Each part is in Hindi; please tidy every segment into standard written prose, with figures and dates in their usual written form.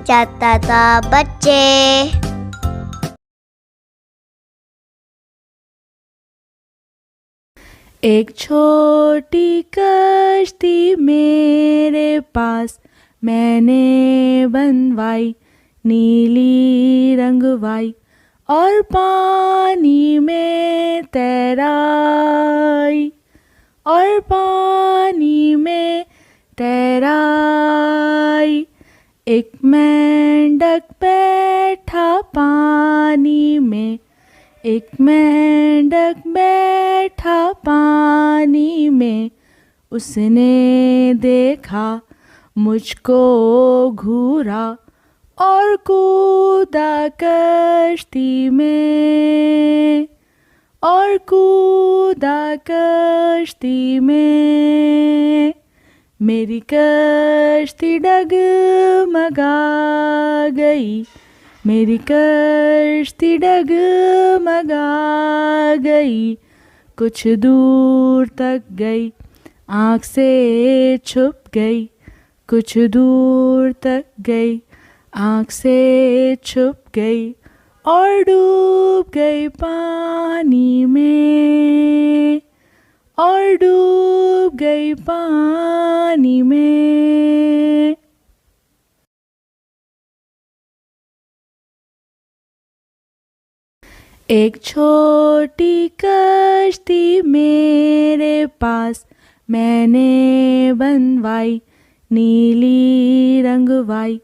जाता था बच्चे। एक छोटी कश्ती मेरे पास मैंने बनवाई, नीली रंगवाई और पानी में तैराई, और पानी में तैराई। एक मेंढक बैठा पानी में, एक मेंढक बैठा पानी में, उसने देखा मुझको घूरा और कूदा कश्ती में, और कूदा कश्ती में। मेरी कश्ती डगमगा गई, मेरी कश्ती डगमगा गई, कुछ दूर तक गई, आँख से छुप गई, कुछ दूर तक गई, आँख से छुप गई और डूब गई पानी में, और डूब गई पानी में। एक छोटी कश्ती मेरे पास मैंने बनवाई, नीली रंगवाई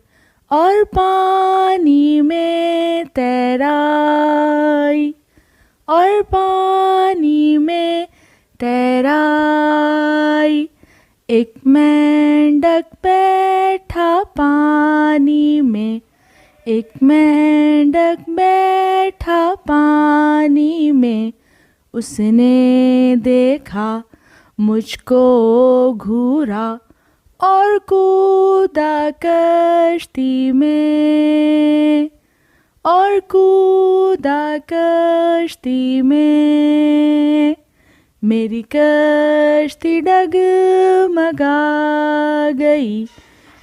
और पानी में तैराई, और पानी में तैराई। एक मेंढक बैठा पानी में, एक मेंढक बैठा पानी में, उसने देखा मुझको घूरा और कूदा कश्ती में, और कूदा कश्ती में। मेरी कश्ती डगमगा गई,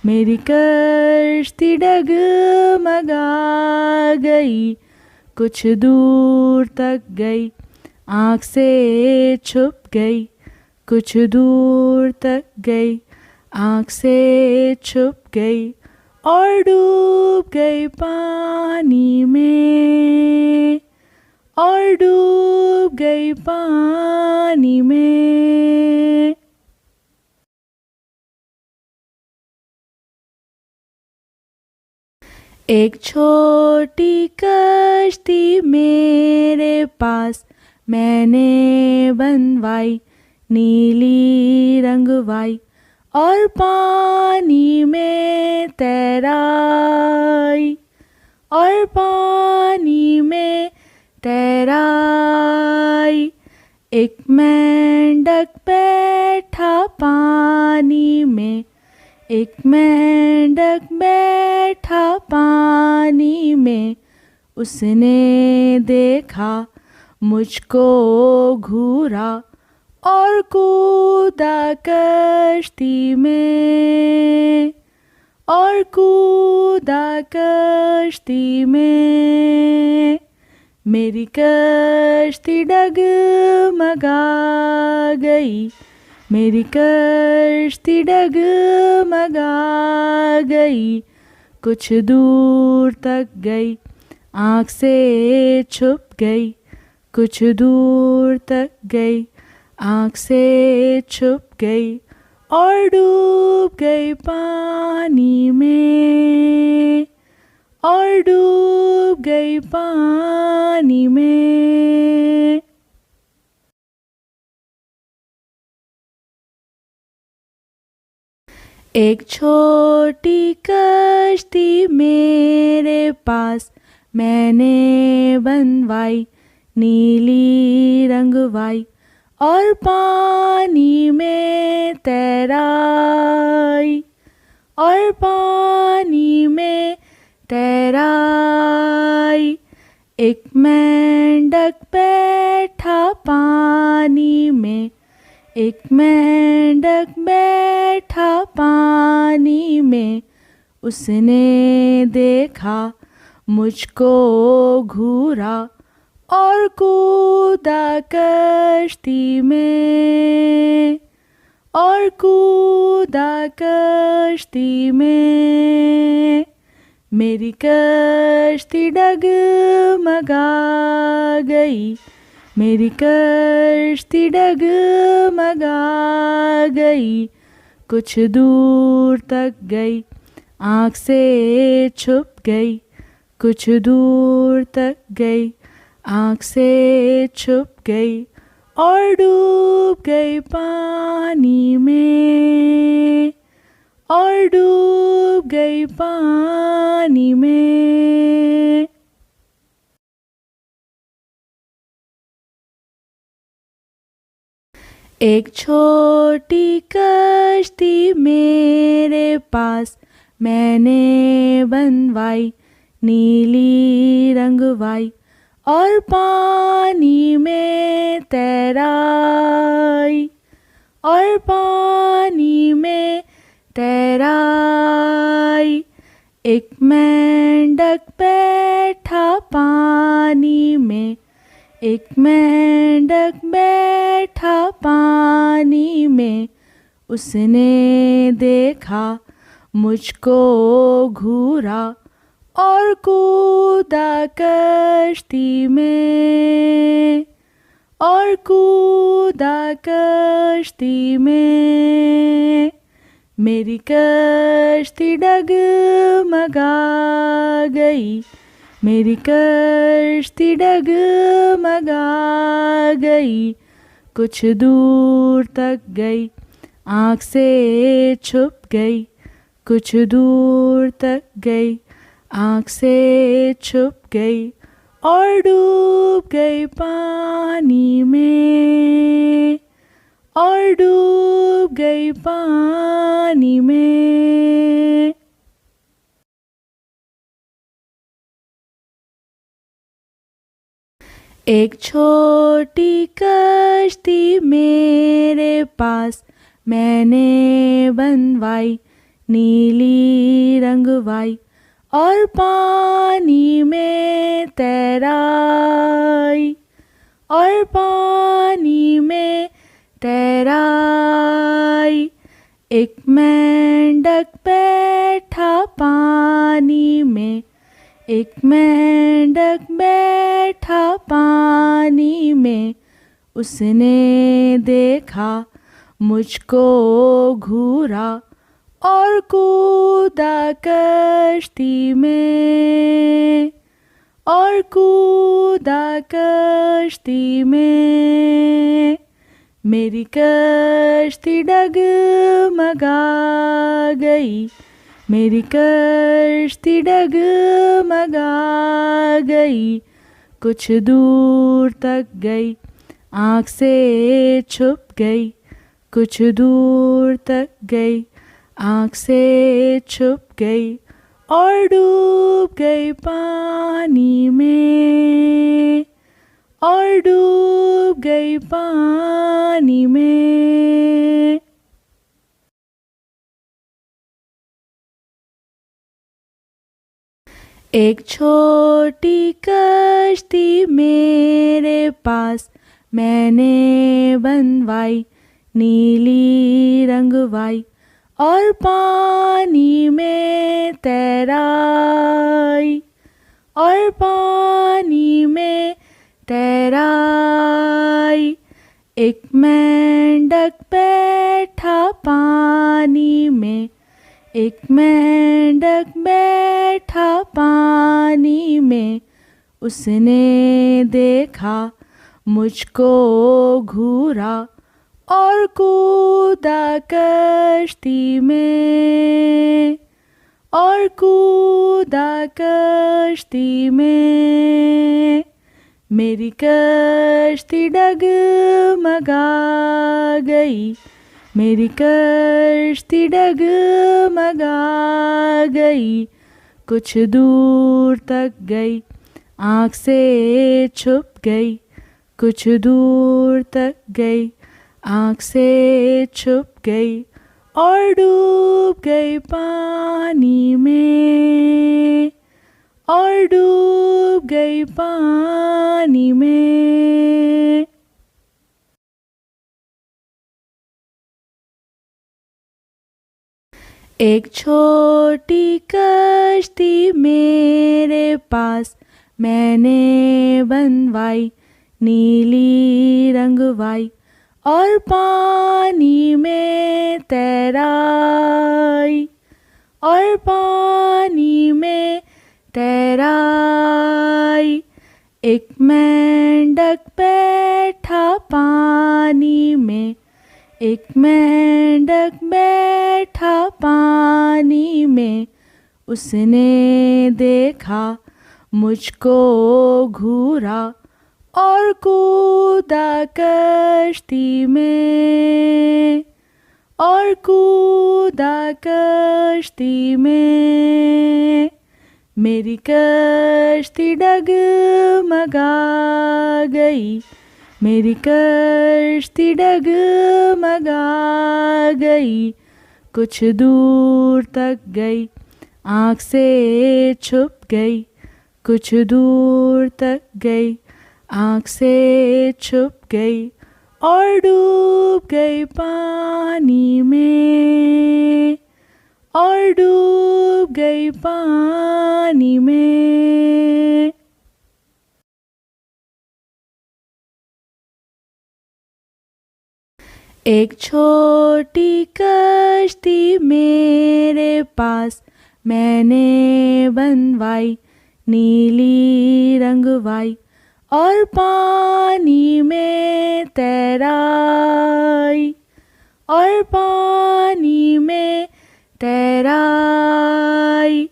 मेरी कश्ती डगमगा गई, कुछ दूर तक गई, आँख से छुप गई, कुछ दूर तक गई, आँख से छुप गई और डूब गई पानी में, और डूब गई पानी में। एक छोटी कश्ती मेरे पास मैंने बनवाई, नीली रंगवाई और पानी में तैराई, और पानी में तैराई। एक मेंढक बैठा पानी में, एक मेंढक बैठा पानी में, उसने देखा मुझको घूरा और कूदा कश्ती में, और कूदा कश्ती में। मेरी कश्ती डगमगा गई, मेरी कश्ती डगमगा गई, कुछ दूर तक गई, आँख से छुप गई, कुछ दूर तक गई, आँख से छुप गई और डूब गई पानी में, और डूब गई पानी में। एक छोटी कश्ती मेरे पास मैंने बनवाई, नीली रंगवाई और पानी में तैराई, और पानी में तैराई। एक मेंढक बैठा पानी में, एक मेंढक बैठा पानी में, उसने देखा मुझको घूरा और कूदा कश्ती में, और कूदा कश्ती में। मेरी कश्ती डगमगा गई, मेरी कश्ती डगमगा गई। कुछ दूर तक गई, आँख से छुप गई। कुछ दूर तक गई, आँख से छुप गई और डूब गई पानी में, और डूब गई पानी में। एक छोटी कश्ती मेरे पास मैंने बनवाई, नीली रंगवाई और पानी में तैराई, और पानी में तैराई। एक मेंढक बैठा पानी में, एक मेंढक बैठा पानी में। उसने देखा मुझको घूरा और कूदा कश्ती में, और कूदा कश्ती में। मेरी कश्ती डगमगा गई, मेरी कश्ती डगमगा गई। कुछ दूर तक गई, आँख से छुप गई। कुछ दूर तक गई, आँख से छुप गई और डूब गई पानी में, और डूब गई पानी में। एक छोटी कश्ती मेरे पास मैंने बनवाई, नीली रंगवाई और पानी में तैराई, और पानी में तैराई। एक मेंढक बैठा पानी में, एक मेंढक बैठा पानी में। उसने देखा मुझको घूरा और कूदा कश्ती में, और कूदा कश्ती में। मेरी कश्ती डगमगा गई, मेरी कश्ती डगमगा गई। कुछ दूर तक गई, आँख से छुप गई। कुछ दूर तक गई, आँख से छुप गई और डूब गई पानी में, और डूब गई पानी में। एक छोटी कश्ती मेरे पास मैंने बनवाई, नीली रंगवाई और पानी में तैराई, और पानी में तैराई। एक मेंढक बैठा पानी में, एक मेंढक बैठा पानी में। उसने देखा मुझको घूरा और कूदा कश्ती में, और कूदा कश्ती में। मेरी कश्ती डगमगा गई, मेरी कश्ती डगमगा गई। कुछ दूर तक गई, आँख से छुप गई। कुछ दूर तक गई, आँख से छुप गई और डूब गई पानी में। गई पानी में। एक छोटी कश्ती मेरे पास मैंने बनवाई, नीली रंगवाई और पानी में तैराई, और पानी में तैराई। एक मेंढक बैठा पानी में, एक मेंढक बैठा पानी में, उसने देखा मुझको घूरा और कूदा कश्ती में, और कूदा कश्ती में। मेरी कश्ती डगमगा गई, मेरी कश्ती डगमगा गई, कुछ दूर तक गई, आँख से छुप गई, कुछ दूर तक गई, आँख से छुप गई और डूब गई पानी में, और डूब गई पानी में। एक छोटी कश्ती मेरे पास मैंने बनवाई, नीली रंगवाई और पानी में तैराई, और पानी में तैराई।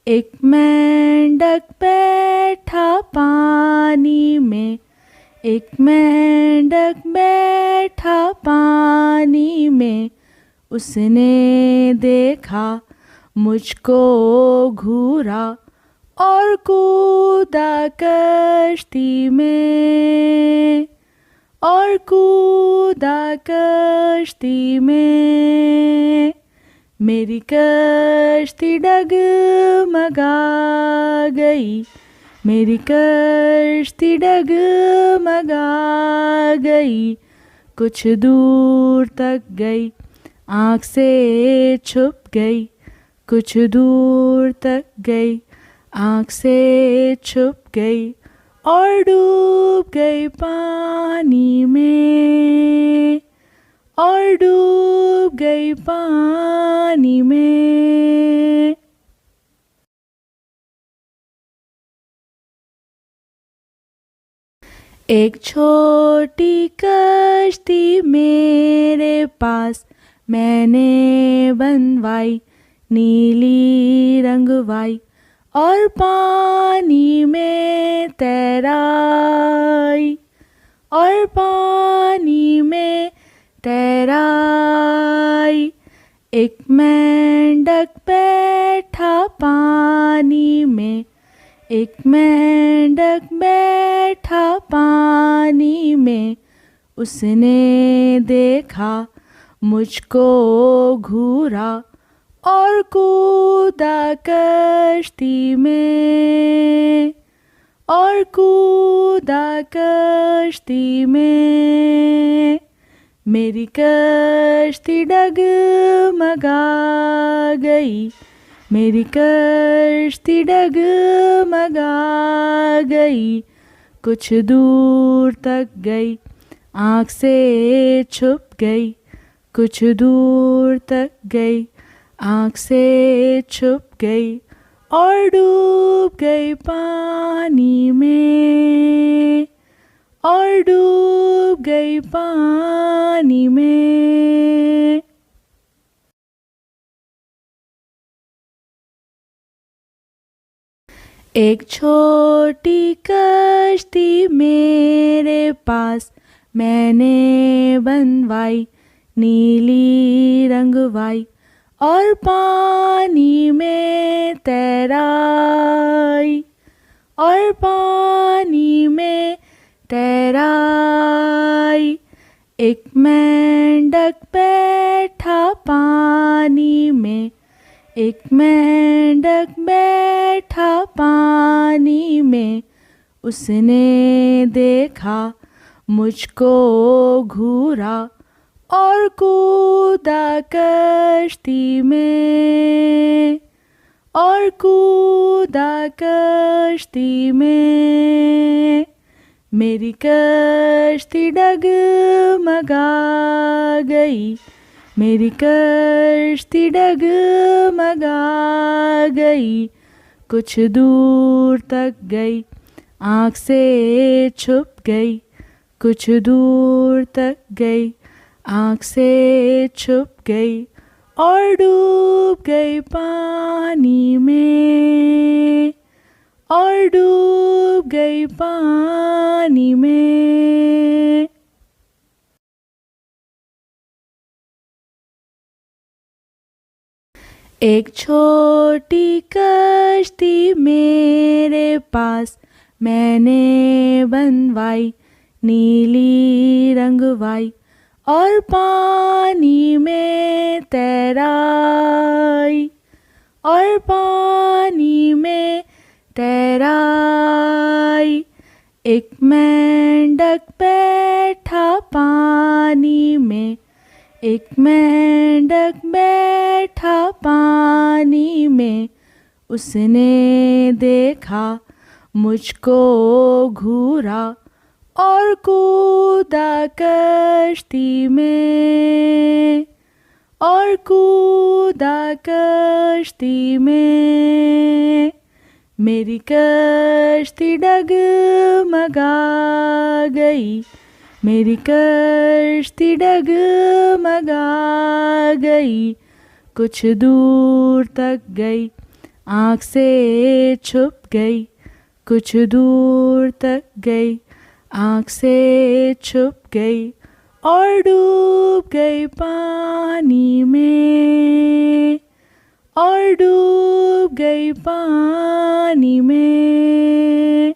एक मेंढक बैठा पानी में, एक मेंढक बैठा पानी में, उसने देखा मुझको घूरा और कूदा कश्ती में, और कूदा कश्ती में। मेरी कश्ती डगमगा गई, मेरी कश्ती डगमगा गई, कुछ दूर तक गई, आँख से छुप गई, कुछ दूर तक गई, आँख से छुप गई और डूब गई पानी में, और डूब गई पानी में। एक छोटी कश्ती मेरे पास मैंने बनवाई, नीली रंगवाई और पानी में तैराई, और पानी में तैराई। एक मेंढक बैठा पानी में, एक मेंढक बैठा पानी में, उसने देखा मुझको घूरा और कूदा कश्ती में, और कूदा कश्ती में। मेरी कश्ती डगमगा गई, मेरी कश्ती डगमगा गई, कुछ दूर तक गई, आँख से छुप गई, कुछ दूर तक गई, आँख से छुप गई और डूब गई पानी में, और डूब गई पानी में। एक छोटी कश्ती मेरे पास मैंने बनवाई, नीली रंगवाई और पानी में तैराई, और पानी में तैराई। एक मेंढक बैठा पानी में, एक मेंढक बैठा पानी में, उसने देखा मुझको घूरा और कूदा कश्ती में, और कूदा कश्ती में। मेरी कश्ती डगमगा गई, मेरी कश्ती डगमगा गई। कुछ दूर तक गई, आँख से छुप गई। कुछ दूर तक गई, आँख से छुप गई और डूब गई पानी में, और डूब गई पानी में। एक छोटी कश्ती मेरे पास मैंने बनवाई, नीली रंगवाई और पानी में तैराई, और पानी में तैराई। एक मेंढक बैठा पानी में, एक मेंढक बैठा पानी में। उसने देखा मुझको घूरा और कूदा कश्ती में, और कूदा कश्ती में। मेरी कश्ती डगमगा गई, मेरी कश्ती डगमगा गई। कुछ दूर तक गई, आँख से छुप गई। कुछ दूर तक गई, आँख से छुप गई और डूब गई पानी में, और डूब गई पानी में।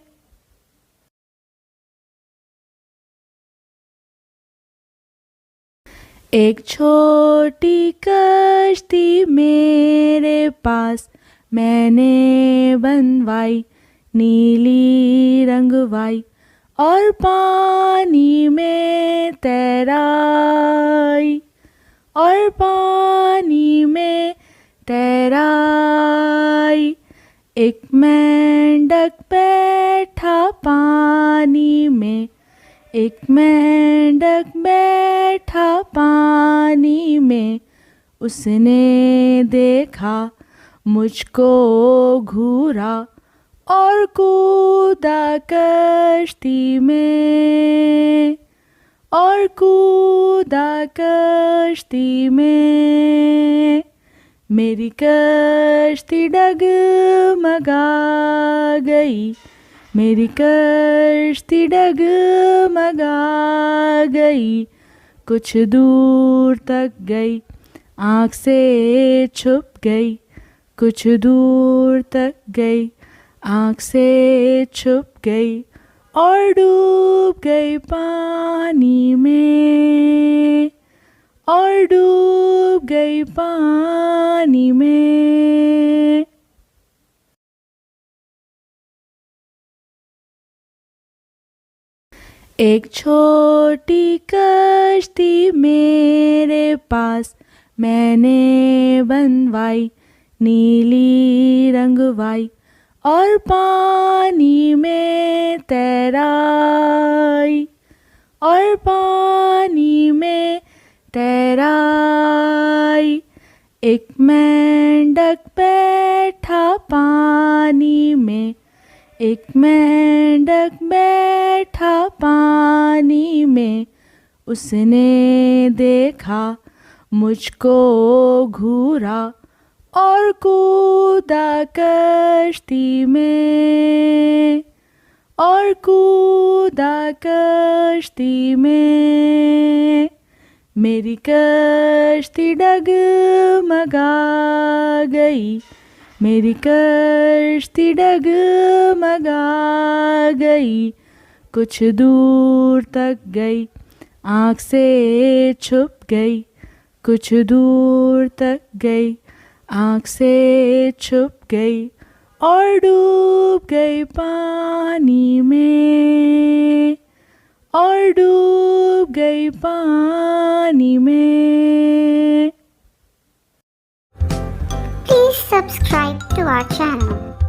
एक छोटी कश्ती मेरे पास मैंने बनवाई, नीली रंगवाई और पानी में तैराई, और पानी में तैराई। एक मेंढक बैठा पानी में, एक मेंढक बैठा पानी में। उसने देखा मुझको घूरा और कूदा कश्ती में, और कूदा कश्ती में। मेरी कश्ती डगमगा गई, मेरी कश्ती डगमगा गई। कुछ दूर तक गई, आँख से छुप गई। कुछ दूर तक गई, आँख से छुप गई और डूब गई पानी में, और डूब गई पानी में। एक छोटी कश्ती मेरे पास मैंने बनवाई, नीली रंगवाई और पानी में तैराई, और पानी में तैराई। एक मेंढक बैठा पानी में, एक मेंढक बैठा पानी में। उसने देखा मुझको घूरा और कूदा कश्ती में, और कूदा कश्ती में। मेरी कश्ती डगमगा गई, मेरी कश्ती डगमगा गई। कुछ दूर तक गई, आँख से छुप गई। कुछ दूर तक गई, आँख से छुप गई और डूब गई पानी में। डूब गई पानी में। Please subscribe to our channel.